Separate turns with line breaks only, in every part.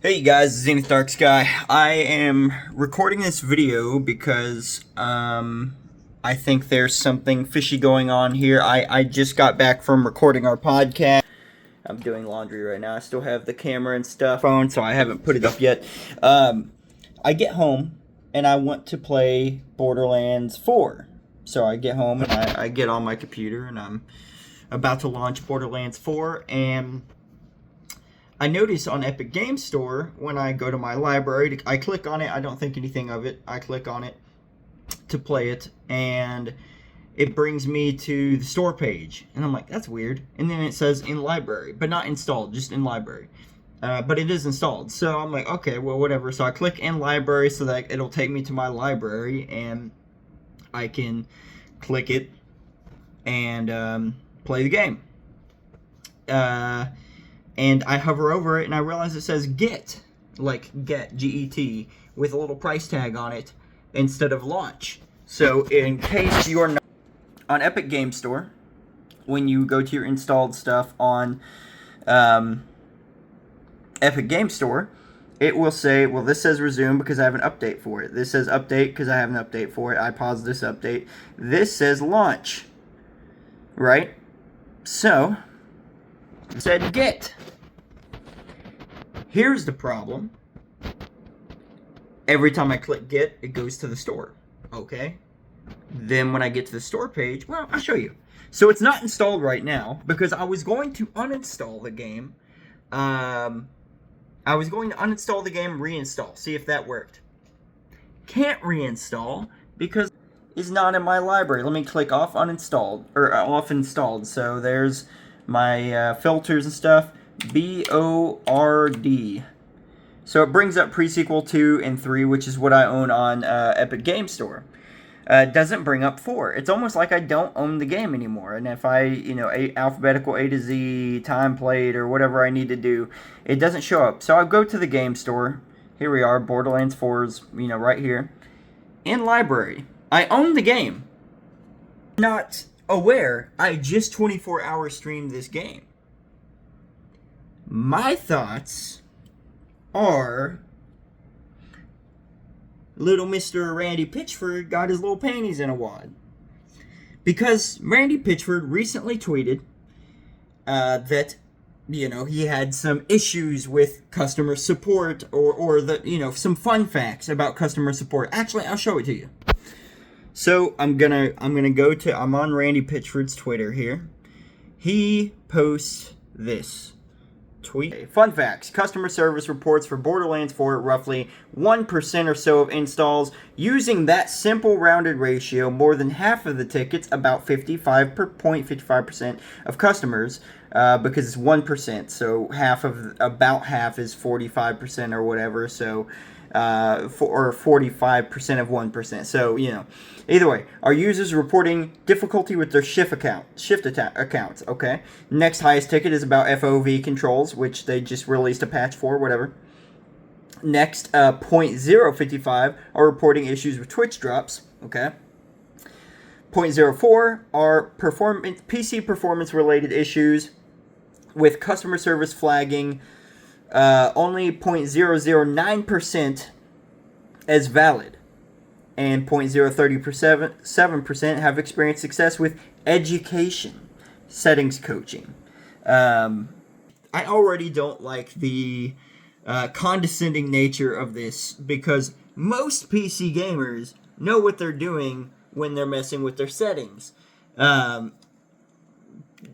Hey guys, Zenith Darksky. I am recording this video because I think there's something fishy going on here. I just got back from recording our podcast. I'm doing laundry right now. I still have the camera and stuff on, so I haven't put it up yet. I get home and I want to play Borderlands 4. So I get home and I get on my computer and I'm about to launch Borderlands 4, and I notice on Epic Games Store, when I go to my library, I click on it, I don't think anything of it, I click on it to play it, and it brings me to the store page, and I'm like, that's weird, and then it says in library, but not installed, just in library, but it is installed, so I'm like, okay, well, whatever, so I click in library so that it'll take me to my library, and I can click it and play the game. And I hover over it, and I realize it says get, like get, G-E-T, with a little price tag on it, instead of launch. So, in case you are not on Epic Games Store, when you go to your installed stuff on Epic Games Store, it will say, well, this says resume because I have an update for it. This says update because I have an update for it. I paused this update. This says launch, right? So, it said get. Here's the problem. Every time I click get, it goes to the store. Okay? Then when I get to the store page, well, I'll show you. So it's not installed right now because I was going to uninstall the game. I was going to uninstall the game, reinstall, see if that worked. Can't reinstall because it's not in my library. Let me click off uninstalled, or off installed. So there's my filters and stuff. B-O-R-D. So it brings up Pre-Sequel 2 and 3, which is what I own on Epic Games Store. It doesn't bring up 4. It's almost like I don't own the game anymore. And if I, alphabetical A to Z, time played, or whatever I need to do, it doesn't show up. So I'll go to the game store. Here we are, Borderlands 4's, right here. In library. I own the game. Not aware I just 24-hour streamed this game. My thoughts are little Mr. Randy Pitchford got his little panties in a wad. Because Randy Pitchford recently tweeted that, he had some issues with customer support or some fun facts about customer support. Actually, I'll show it to you. So I'm on Randy Pitchford's Twitter here. He posts this tweet. Fun facts. Customer service reports for Borderlands 4 roughly 1% or so of installs. Using that simple rounded ratio, more than half of the tickets, about 55% of customers, because it's 1%, so about half is 45% or whatever, so or 45% of 1%. So, either way, our users reporting difficulty with their shift accounts, okay? Next highest ticket is about FOV controls, which they just released a patch for, whatever. Next, 0.055 are reporting issues with Twitch drops, okay? 0.04 are PC performance related issues with customer service flagging only 0.009% as valid, and 0.037% have experienced success with education settings coaching. I already don't like the condescending nature of this because most PC gamers know what they're doing when they're messing with their settings.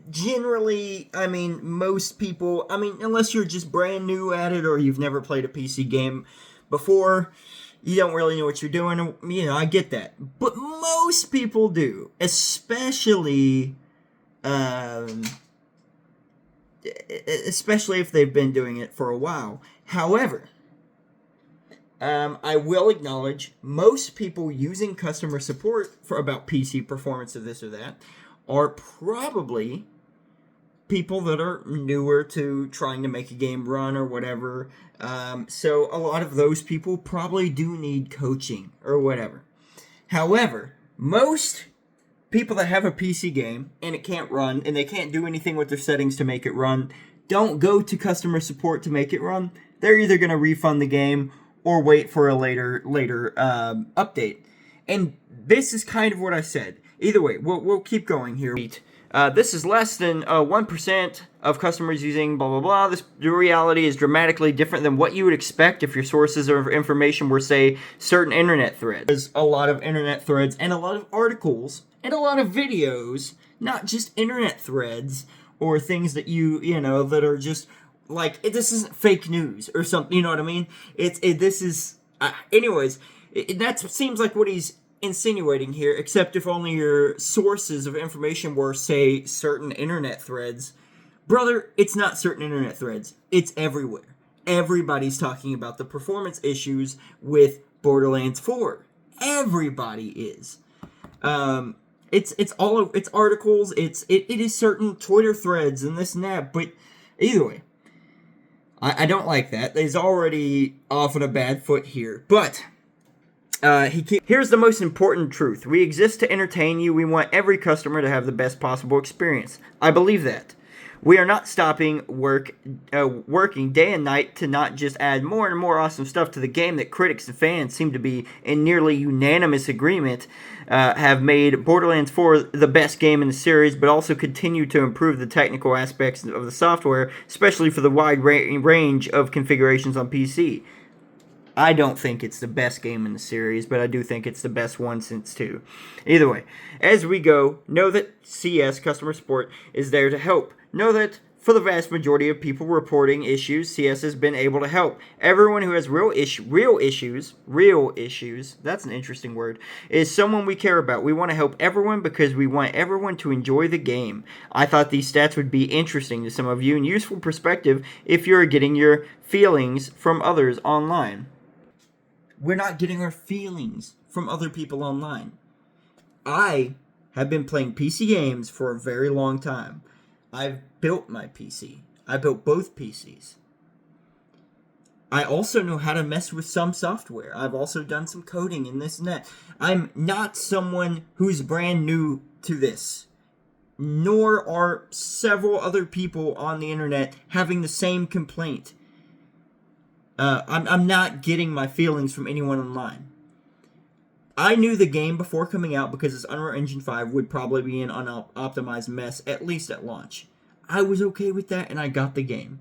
Generally, most people, unless you're just brand new at it or you've never played a PC game before, you don't really know what you're doing. I get that. But most people do, especially if they've been doing it for a while. However, I will acknowledge most people using customer support for about PC performance of this or that are probably people that are newer to trying to make a game run or whatever. So a lot of those people probably do need coaching or whatever. However, most people that have a PC game and it can't run and they can't do anything with their settings to make it run don't go to customer support to make it run. They're either going to refund the game or wait for a later update. And this is kind of what I said. Either way, we'll keep going here. This is less than 1% of customers using blah, blah, blah. The reality is dramatically different than what you would expect if your sources of information were, say, certain internet threads. There's a lot of internet threads and a lot of articles and a lot of videos, not just internet threads or things that you know, that are just like, this isn't fake news or something, you know what I mean? This is, anyways, that seems like what he's insinuating here, except if only your sources of information were, say, certain internet threads. Brother, it's not certain internet threads. It's everywhere. Everybody's talking about the performance issues with Borderlands 4. Everybody is. It's articles, it is certain Twitter threads and this and that, but either way, I don't like that. He's already off on a bad foot here, but here's the most important truth. We exist to entertain you. We want every customer to have the best possible experience. I believe that. We are not stopping working day and night to not just add more and more awesome stuff to the game that critics and fans seem to be in nearly unanimous agreement have made Borderlands 4 the best game in the series, but also continue to improve the technical aspects of the software, especially for the wide range of configurations on PC. I don't think it's the best game in the series, but I do think it's the best one since 2. Either way, as we go, know that CS, customer support, is there to help. Know that for the vast majority of people reporting issues, CS has been able to help. Everyone who has real issues, that's an interesting word, is someone we care about. We want to help everyone because we want everyone to enjoy the game. I thought these stats would be interesting to some of you and useful perspective if you're getting your feelings from others online. We're not getting our feelings from other people online. I have been playing PC games for a very long time. I've built my PC. I built both PCs. I also know how to mess with some software. I've also done some coding and this and that. I'm not someone who's brand new to this. Nor are several other people on the internet having the same complaint. I'm not getting my feelings from anyone online. I knew the game before coming out because its Unreal Engine 5 would probably be an unoptimized mess, at least at launch. I was okay with that, and I got the game.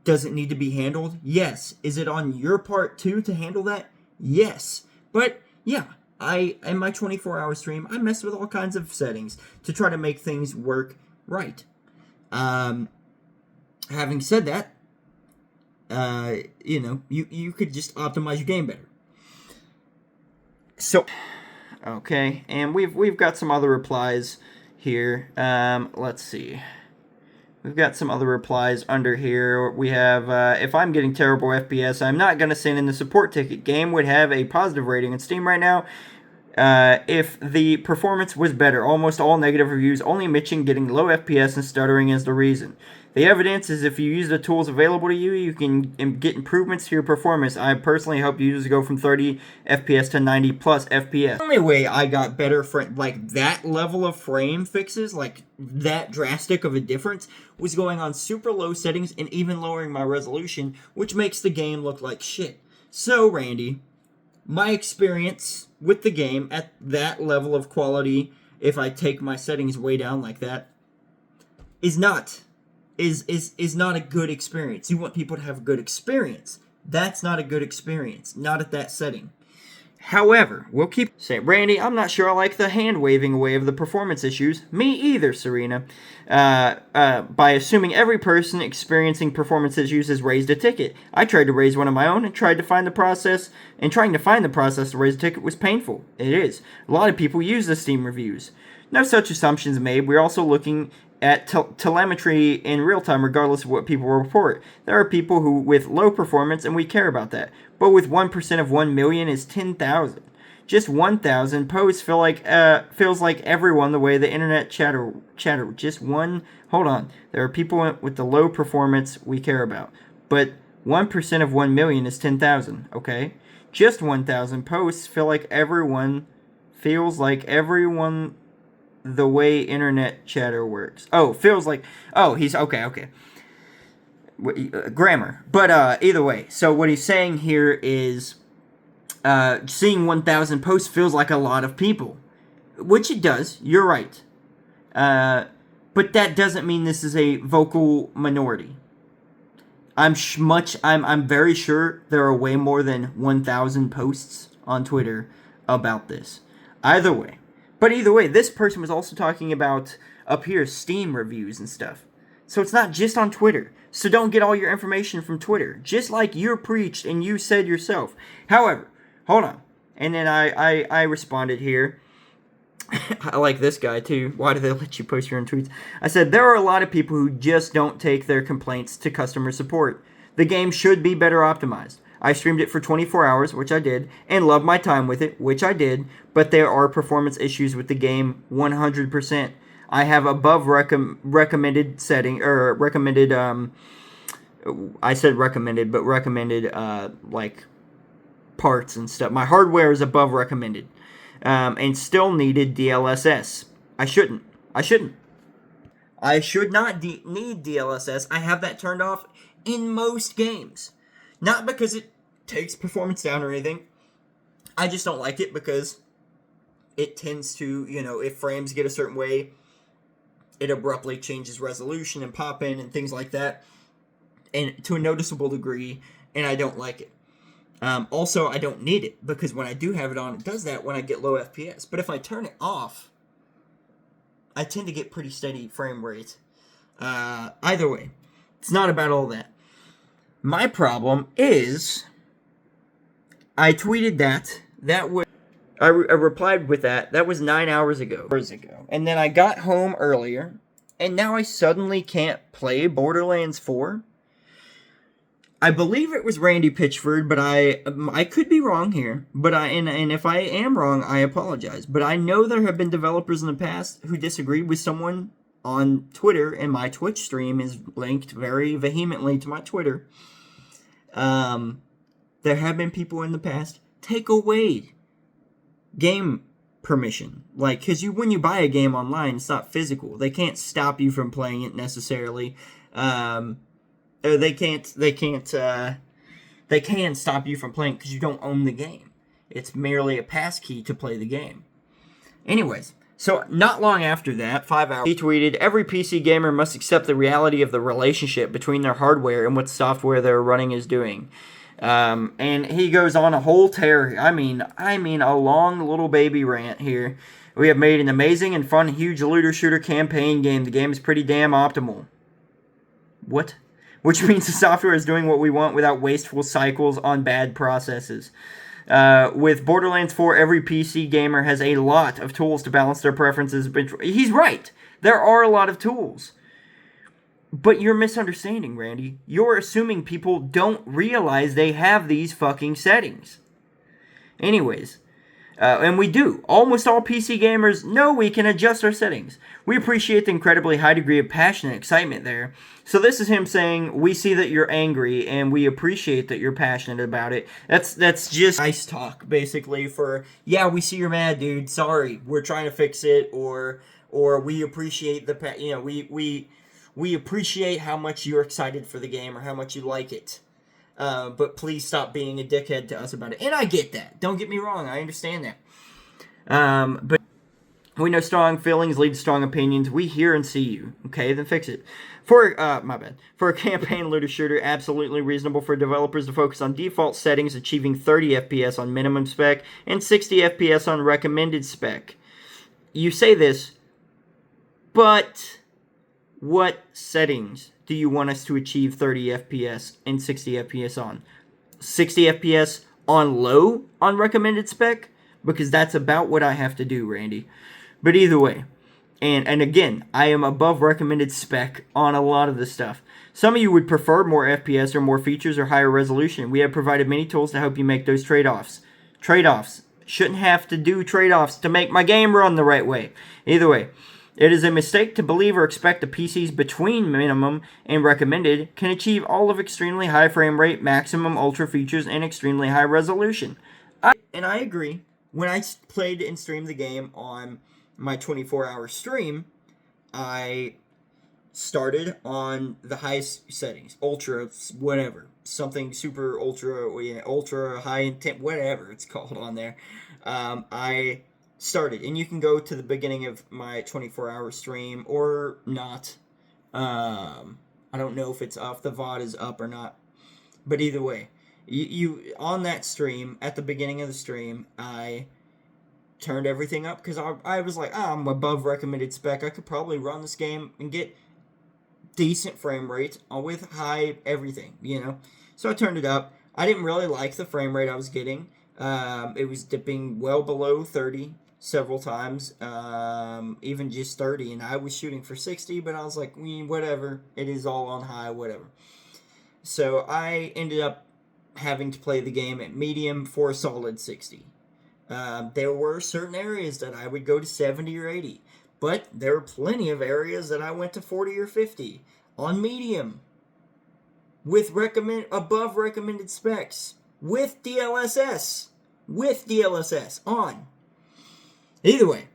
Does it need to be handled? Yes. Is it on your part, too, to handle that? Yes. But, yeah, in my 24-hour stream, I messed with all kinds of settings to try to make things work right. Having said that, you could just optimize your game better. So, okay, and we've got some other replies here. Let's see. We've got some other replies under here. We have, if I'm getting terrible FPS, I'm not going to send in the support ticket. Game would have a positive rating on Steam right now if the performance was better. Almost all negative reviews only mention getting low FPS and stuttering as the reason. The evidence is if you use the tools available to you, you can get improvements to your performance. I personally help users go from 30 FPS to 90 plus FPS. The only way I got better like that level of frame fixes, like that drastic of a difference, was going on super low settings and even lowering my resolution, which makes the game look like shit. So, Randy, my experience with the game at that level of quality, if I take my settings way down like that, is not a good experience. You want people to have a good experience. That's not a good experience. Not at that setting. However, we'll keep saying, Randy, I'm not sure I like the hand waving away of the performance issues. Me either, Serena. By assuming every person experiencing performance issues has raised a ticket. I tried to raise one of my own and trying to find the process to raise a ticket was painful. It is. A lot of people use the Steam reviews. No such assumptions made. We're also looking at telemetry in real time regardless of what people report. There are people who with low performance and we care about that. But with 1% of 1 million is 10,000. Just 1,000 posts feels like everyone the way the internet chatter just one. Hold on. There are people with the low performance we care about. But 1% of 1 million is 10,000, okay? Just 1,000 posts feels like everyone the way internet chatter works. Oh, feels like... Oh, he's... Okay. grammar. But either way, so what he's saying here is seeing 1,000 posts feels like a lot of people, which it does. You're right. But that doesn't mean this is a vocal minority. I'm very sure there are way more than 1,000 posts on Twitter about this. Either way. But either way, this person was also talking about, up here, Steam reviews and stuff. So it's not just on Twitter. So don't get all your information from Twitter. Just like you preached and you said yourself. However, hold on. And then I responded here. I like this guy too. Why do they let you post your own tweets? I said, there are a lot of people who just don't take their complaints to customer support. The game should be better optimized. I streamed it for 24 hours, which I did, and loved my time with it, which I did, but there are performance issues with the game 100%. I have above recommended setting, or recommended, I said recommended, but recommended, like, parts and stuff. My hardware is above recommended. And still needed DLSS. I shouldn't. I should not need DLSS. I have that turned off in most games. Not because it takes performance down or anything. I just don't like it because it tends to, if frames get a certain way, it abruptly changes resolution and pop-in and things like that. And to a noticeable degree, and I don't like it. Also, I don't need it, because when I do have it on, it does that when I get low FPS. But if I turn it off, I tend to get pretty steady frame rate. Either way, it's not about all that. My problem is, I tweeted that. I replied with that. That was 9 hours ago. And then I got home earlier, and now I suddenly can't play Borderlands 4. I believe it was Randy Pitchford, but I could be wrong here. But and if I am wrong, I apologize. But I know there have been developers in the past who disagreed with someone on Twitter, and my Twitch stream is linked very vehemently to my Twitter. There have been people in the past take away game permission, like, because when you buy a game online, it's not physical. They can't stop you from playing it necessarily. They can stop you from playing because you don't own the game. It's merely a passkey to play the game. Anyways, so not long after that, 5 hours, he tweeted, every PC gamer must accept the reality of the relationship between their hardware and what software they're running is doing. And he goes on a whole tear. I mean, a long little baby rant here. We have made an amazing and fun, huge looter shooter campaign game. The game is pretty damn optimal. What? Which means the software is doing what we want without wasteful cycles on bad processes. With Borderlands 4, every PC gamer has a lot of tools to balance their preferences. He's right. There are a lot of tools. But you're misunderstanding, Randy. You're assuming people don't realize they have these fucking settings. Anyways, and we do. Almost all PC gamers know we can adjust our settings. We appreciate the incredibly high degree of passion and excitement there. So this is him saying, we see that you're angry, and we appreciate that you're passionate about it. That's just nice talk, basically, for, yeah, we see you're mad, dude. Sorry, we're trying to fix it, or we appreciate we appreciate how much you're excited for the game, or how much you like it. But please stop being a dickhead to us about it. And I get that. Don't get me wrong. I understand that. But we know strong feelings lead to strong opinions. We hear and see you. Okay, then fix it. My bad. For a campaign looter shooter, absolutely reasonable for developers to focus on default settings, achieving 30 FPS on minimum spec and 60 FPS on recommended spec. You say this, but what settings do you want us to achieve 30 FPS and 60 FPS on? 60 FPS on low on recommended spec? Because that's about what I have to do, Randy. But either way, and again, I am above recommended spec on a lot of this stuff. Some of you would prefer more FPS or more features or higher resolution. We have provided many tools to help you make those trade-offs. Trade-offs. Shouldn't have to do trade-offs to make my game run the right way. Either way, it is a mistake to believe or expect the PCs between minimum and recommended can achieve all of extremely high frame rate, maximum ultra features, and extremely high resolution. I agree. When I played and streamed the game on my 24-hour stream, I started on the highest settings, ultra, whatever, something super ultra, ultra high intent, whatever it's called on there. I started, and you can go to the beginning of my 24-hour stream or not. I don't know if it's off, the VOD is up or not, but either way, you on that stream, at the beginning of the stream, I turned everything up because I was like, I'm above recommended spec. I could probably run this game and get decent frame rate with high everything, So I turned it up. I didn't really like the frame rate I was getting. It was dipping well below 30 several times, even just 30, and I was shooting for 60, but I was like, whatever. It is all on high, whatever. So I ended up having to play the game at medium for a solid 60. There were certain areas that I would go to 70 or 80, but there were plenty of areas that I went to 40 or 50 on medium with above recommended specs with DLSS on. Either way.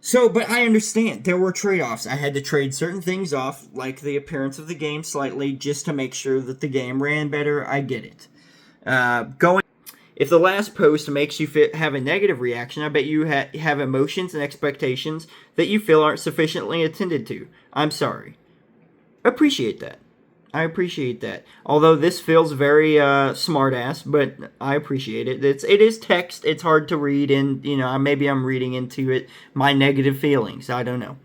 So, but I understand there were trade-offs. I had to trade certain things off, like the appearance of the game slightly, just to make sure that the game ran better. I get it. If the last post makes you have a negative reaction, I bet you have emotions and expectations that you feel aren't sufficiently attended to. I'm sorry. Appreciate that. I appreciate that. Although this feels very smart-ass, but I appreciate it. It is text. It's hard to read, and maybe I'm reading into it my negative feelings. I don't know.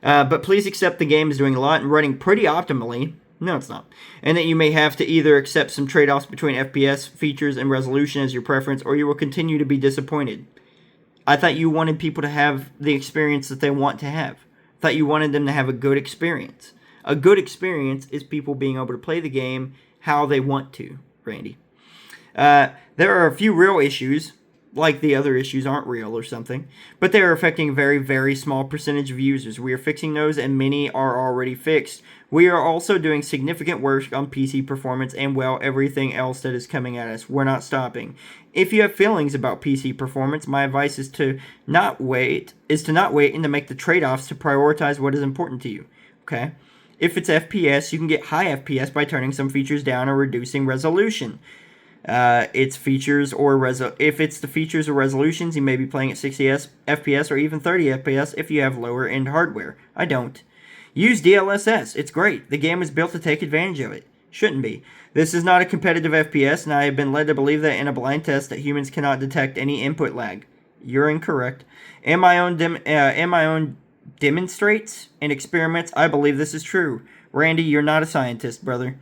But please accept the game is doing a lot and running pretty optimally. No, it's not. And that you may have to either accept some trade-offs between FPS features and resolution as your preference, or you will continue to be disappointed. I thought you wanted people to have the experience that they want to have. I thought you wanted them to have a good experience. A good experience is people being able to play the game how they want to, Randy. There are a few real issues, like the other issues aren't real or something, but they are affecting a very, very small percentage of users. We are fixing those, and many are already fixed. We are also doing significant work on PC performance and, everything else that is coming at us. We're not stopping. If you have feelings about PC performance, my advice is to not wait and to make the trade-offs to prioritize what is important to you. Okay? If it's FPS, you can get high FPS by turning some features down or reducing resolution. If it's the features or resolutions, you may be playing at 60 FPS or even 30 FPS if you have lower end hardware. I don't. Use DLSS. It's great. The game is built to take advantage of it. Shouldn't be. This is not a competitive FPS, and I have been led to believe that in a blind test that humans cannot detect any input lag. You're incorrect. In my own demonstrates and experiments, I believe this is true. Randy, you're not a scientist, brother.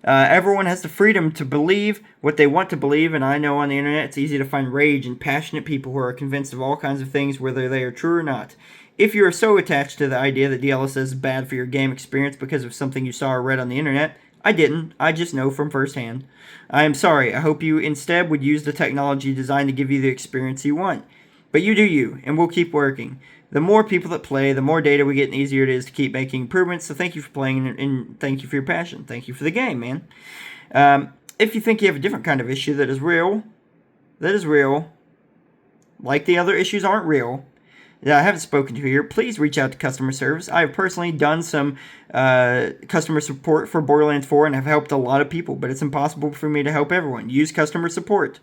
Everyone has the freedom to believe what they want to believe, and I know on the internet it's easy to find rage and passionate people who are convinced of all kinds of things, whether they are true or not. If you are so attached to the idea that DLSS is bad for your game experience because of something you saw or read on the internet, I didn't. I just know from firsthand. I am sorry. I hope you instead would use the technology designed to give you the experience you want. But you do you, and we'll keep working. The more people that play, the more data we get, and easier it is to keep making improvements. So thank you for playing, and thank you for your passion. Thank you for the game, man. If you think you have a different kind of issue that is real, like the other issues aren't real, that I haven't spoken to here, please reach out to customer service. I have personally done some customer support for Borderlands 4 and have helped a lot of people, but it's impossible for me to help everyone. Use customer support.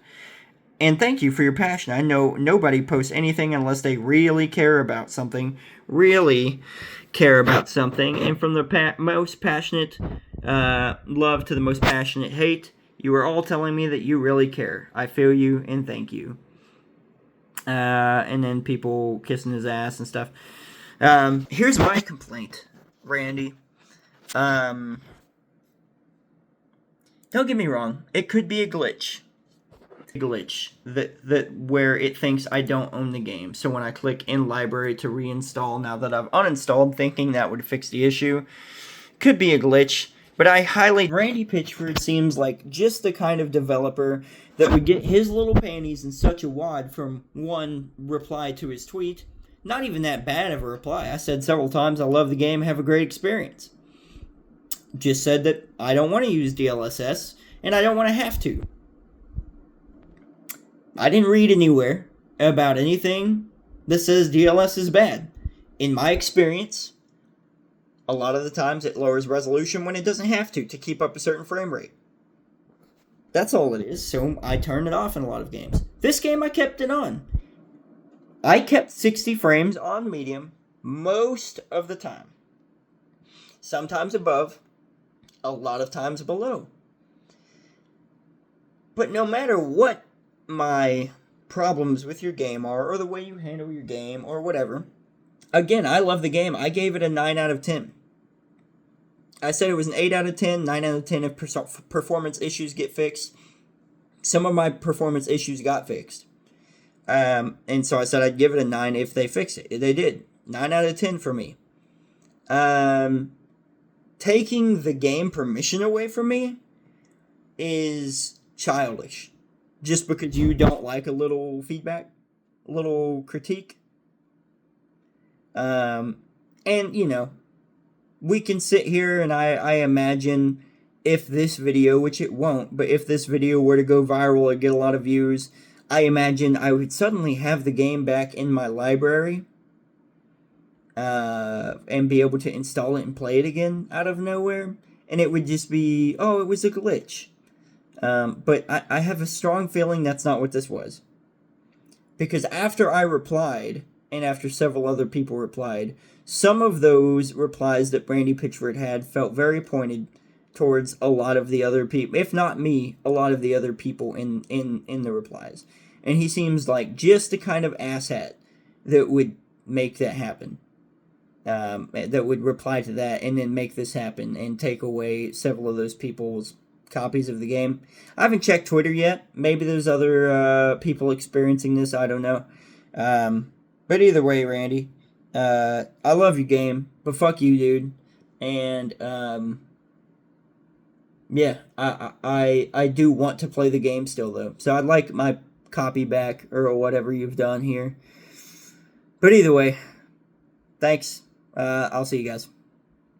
And thank you for your passion. I know nobody posts anything unless they really care about something. And from the most passionate love to the most passionate hate, you are all telling me that you really care. I feel you, and thank you. And then people kissing his ass and stuff. Here's my complaint, Randy. Don't get me wrong. It could be a glitch. That where it thinks I don't own the game. So when I click in library to reinstall, now that I've uninstalled, thinking that would fix the issue, could be a glitch. But Randy Pitchford seems like just the kind of developer that would get his little panties in such a wad from one reply to his tweet. Not even that bad of a reply. I said several times, I love the game, have a great experience. Just said that I don't want to use DLSS, and I don't want to have to. I didn't read anywhere about anything that says DLS is bad. In my experience, A lot of the times it lowers resolution when it doesn't have to keep up a certain frame rate. That's all it is, so I turn it off in a lot of games. This game I kept it on. I kept 60 frames on medium most of the time. Sometimes above, a lot of times below. But no matter what my problems with your game are, or the way you handle your game, or whatever, again, I love the game. I gave it a 9 out of 10. I said it was an 8 out of 10, 9 out of 10 if performance issues get fixed. Some of my performance issues got fixed. And so I said I'd give it a 9 if they fix it. They did. 9 out of 10 for me. Taking the game permission away from me is childish. Just because you don't like a little feedback, a little critique. And, you know, we can sit here and I imagine if this video, which it won't, but if this video were to go viral and get a lot of views, I imagine I would suddenly have the game back in my library and be able to install it and play it again out of nowhere. And it would just be, oh, it was a glitch. But I have a strong feeling that's not what this was. Because after I replied, and after several other people replied, some of those replies that Brandy Pitchford had felt very pointed towards a lot of the other people, if not me, a lot of the other people in the replies. And he seems like just the kind of asshat that would make that happen. That would reply to that and then make this happen and take away several of those people's copies of the game. I haven't checked Twitter yet. Maybe there's other people experiencing this. I don't know. But either way, Randy, I love your game, but fuck you, dude. And yeah, I do want to play the game still, though. So I'd like my copy back or whatever you've done here. But either way, thanks. I'll see you guys.